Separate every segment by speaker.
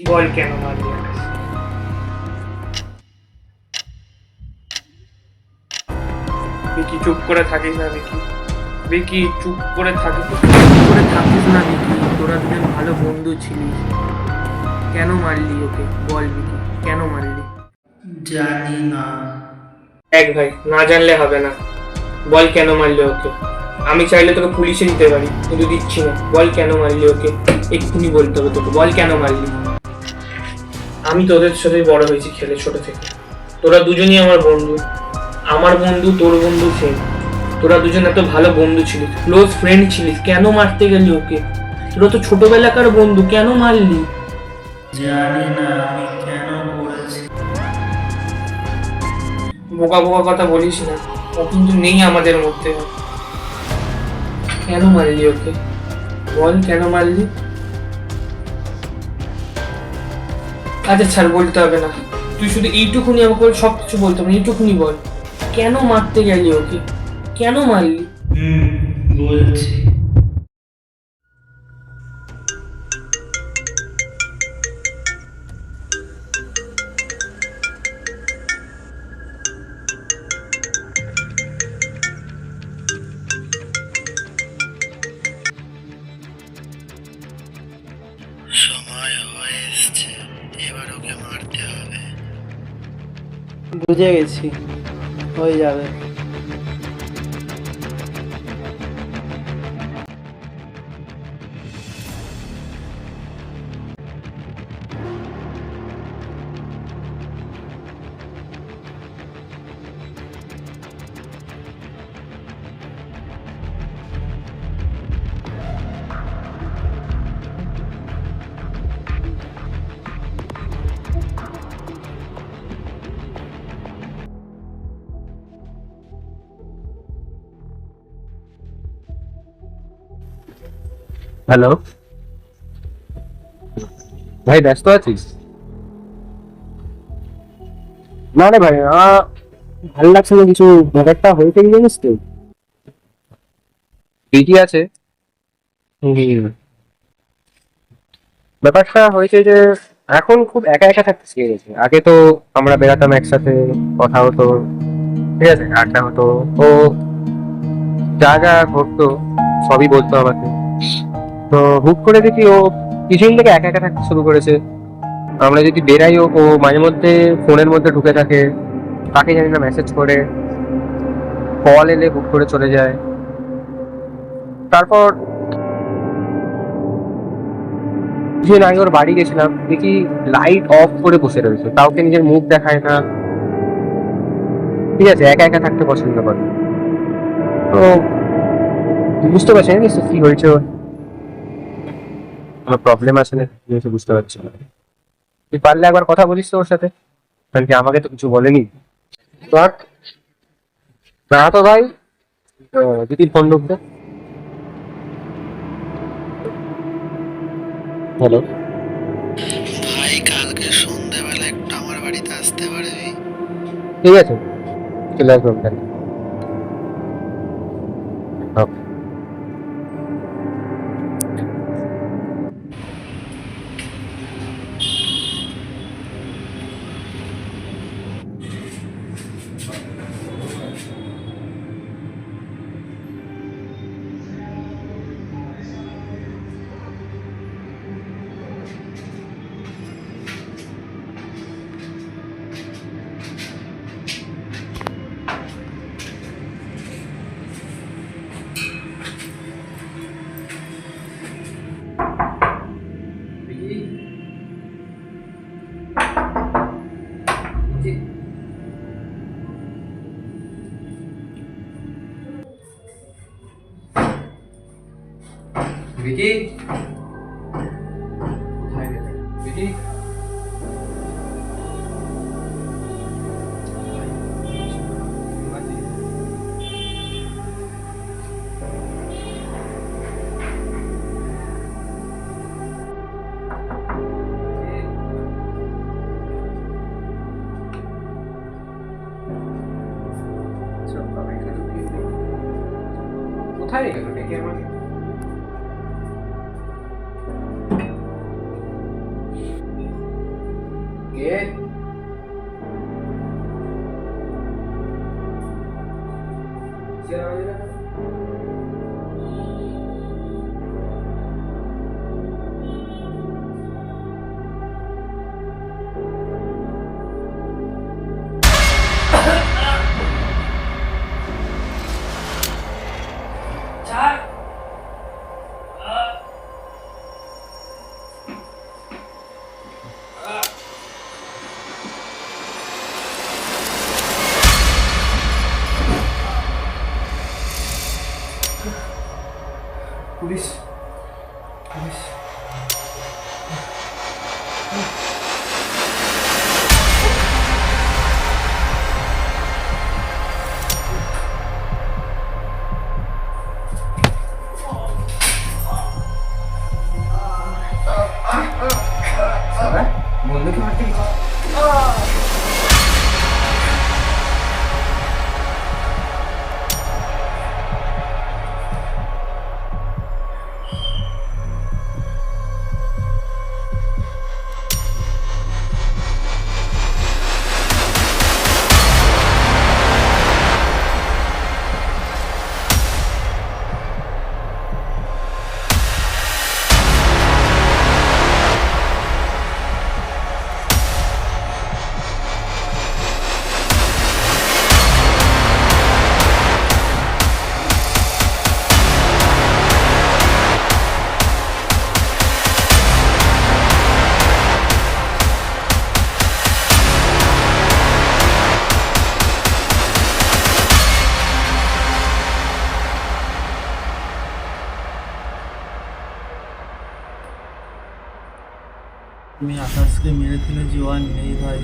Speaker 1: বল কেন মারলি? বিকি চুপ করে থাকিস না বিকি। বিকি চুপ করে থাকিস না বিকি। তোরা দুজন ভালো বন্ধু ছিলিস, কেন মারলি ওকে? বল বিকি, কেন মারলি?
Speaker 2: জানি না।
Speaker 1: এক ভাই, না জানলে হবে না। বল কেন মারলি ওকে? আমি চাইলে তোকে পুলিশে দিতে পারি, কিন্তু দিচ্ছি না। বল কেন মারলি ওকে? এক্ষুনি বলতে হবে তোকে, বল কেন মারলি? আমি তোদের সাথে বড় হয়েছি খেলে, ছোট থেকে। তোরা দুজনই আমার বন্ধু। আমার বন্ধু তোর বন্ধু সেম। তোরা দুজন এত ভালো বন্ধু ছিলিস, ক্লোজ ফ্রেন্ড ছিলিস, কেন মারতে গেলি ওকে? তোরা তো ছোটবেলাকার বন্ধু, কেন মারলি?
Speaker 2: জানি না আমি কেন করেছি।
Speaker 1: বোকা বোকা কথা বলিস না, ও কিন্তু নেই আমাদের মধ্যে। কেন মারলি ওকে? বল কেন মারলি? আচ্ছা ছাড়, বলতে হবে না। তুই শুধু এইটুকুনি আমাকে বল, সব কিছু বলতে হবে না, এইটুকুনি বল। কেন মারতে গেলি ওকে? কেন মারলি?
Speaker 2: বলছি। সময় হয়ে এসছে, এবার ওকে মারতে হবে।
Speaker 3: বুঝে গেছি, হয়ে যাবে।
Speaker 4: হ্যালো ভাই, ব্যস্ত আছিস? না রে ভাই, ভালো লাগছে না কিছু। ব্যাপারটা হয়েছে কি জানিস তো, ঠিকই আছে। ব্যাপারটা হয়েছে যে এখন খুব একা একা থাকতে শিখে গেছে। আগে তো আমরা বেড়াতাম একসাথে, কথা হতো, ঠিক আছে, আড্ডা হতো, ও যা যা ঘটতো সবই বলতো আমাকে। তো হুট করে দেখি ও কিছুদিন থেকে একা একা থাকতে শুরু করেছে। আমরা যদি বেরাই, ও মাঝে মধ্যে ফোনের মধ্যে ঢুকে থাকে, তাকে জানি না মেসেজ করে, কল এলে হুট করে চলে যায়। তারপর কিছুদিন আগে ওর বাড়ি গেছিলাম, দেখি লাইট অফ করে বসে রয়েছে, কাউকে নিজের মুখ দেখায় না, ঠিক আছে, একা একা থাকতে পছন্দ করে। তো বুঝতে পারছি না নিশ্চয় কি হয়েছে ওর, কোনো প্রবলেম আছে না কিছু বুঝতে পারছি না। তুই পারলে একবার কথা বলিস তো ওর সাথে, কারণ কি আমাকে তো কিছু বলেনি। তো না তো ভাই, দিদির ফোন ঢুকবে। হ্যালো,
Speaker 2: ভাই কালকে সন্ধ্যাবেলা একটু আমার বাড়িতে আসতে পারবি?
Speaker 4: ঠিক আছে, চলে আসবো তাহলে। Okay.
Speaker 5: विकी विकी কোথায় গেল ডেকে আমাকে? কে? পুলিশ পুলিশ বন্ধুকে মারতে গেছে।
Speaker 3: আমি আকাশকে মেরে ফেলে জোয়ান নেই ভাই।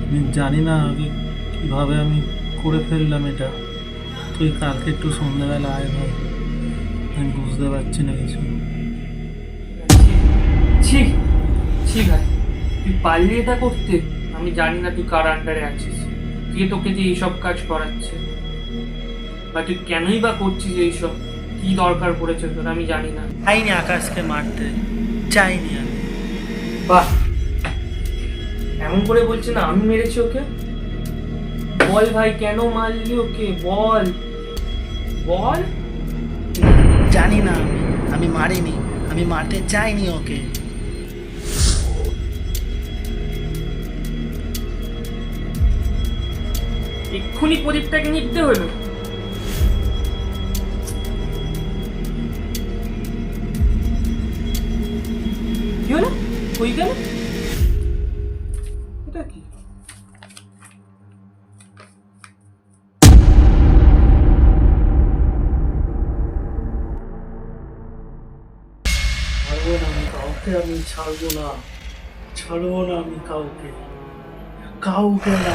Speaker 3: আমি জানি না আগে কীভাবে আমি করে ফেললাম এটা। তুই কালকে একটু সন্ধ্যাবেলা আয় ভাই, আমি বুঝতে পারছি না কিছু।
Speaker 1: ছি ছি ভাই, তুই পারলি এটা করতে? আমি জানি না তুই কার আন্ডারে আছিস, কে তোকে যে এইসব কাজ করাচ্ছে, বা তুই কেনই বা করছিস এইসব, কি দরকার পড়েছে তোর আমি জানি না।
Speaker 3: চাইনি আকাশকে মারতে, চাইনি আমি।
Speaker 1: বাহ, এমন করে বলছে না আমি মেরেছি ওকে? বল ভাই, কেন মারলি ওকে? বল বল।
Speaker 3: জানি না আমি মারিনি, আমি মারতে চাইনি ওকে।
Speaker 1: এক্ষুনি প্রদীপটাকে নিতে হলো। কি হলো? কই গেল? এটা কি?
Speaker 3: ছাড়বো না আমি কাউকে, আমি ছাড়বো না, ছাড়বো না আমি কাউকে, কাউকে না।